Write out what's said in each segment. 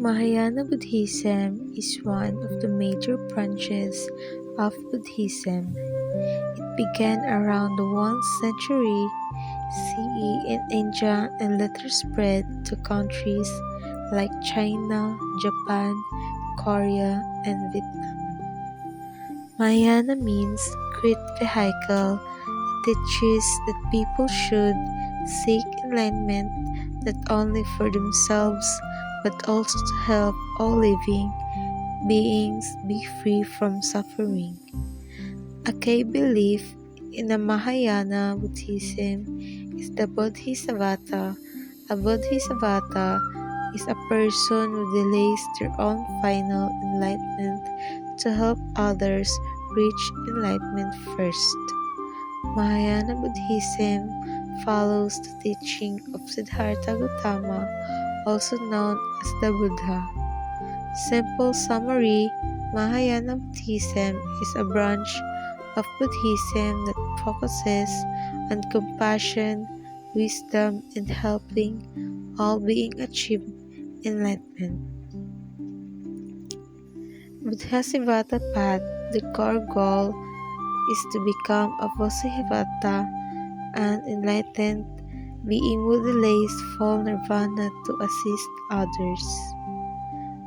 Mahayana Buddhism is one of the major branches of Buddhism. It began around the 1st century CE in India and later spread to countries like China, Japan, Korea, and Vietnam. Mahayana means great vehicle. It teaches that people should seek enlightenment not only for themselves but also to help all living beings be free from suffering. A key belief in the Mahayana Buddhism is the Bodhisattva. A Bodhisattva is a person who delays their own final enlightenment to help others reach enlightenment first. Mahayana Buddhism follows the teaching of Siddhartha Gautama, also known as the Buddha. Simple summary: Mahayana Buddhism is a branch of Buddhism that focuses on compassion, wisdom, and helping all beings achieve enlightenment. Bodhisattva path: the core goal is to become a Bodhisattva, an enlightened being who delays full nirvana to assist others.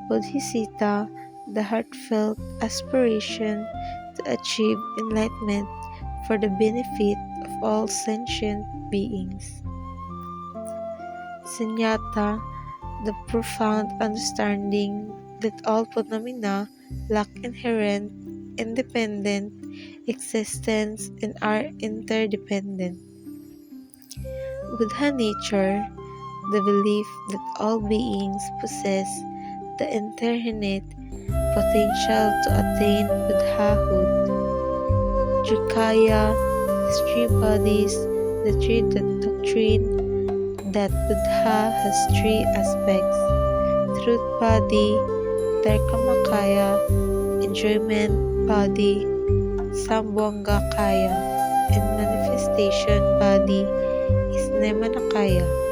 Bodhicitta: the heartfelt aspiration to achieve enlightenment for the benefit of all sentient beings. Sunyata: the profound understanding that all phenomena lack inherent, independent existence and are interdependent. Buddha nature: the belief that all beings possess the inherent potential to attain Buddhahood. Trikaya: his three bodies, the doctrine that Buddha has three aspects: truth body, Tarkamakaya, enjoyment body, Sambhogakaya, and manifestation body is Nirmanakaya.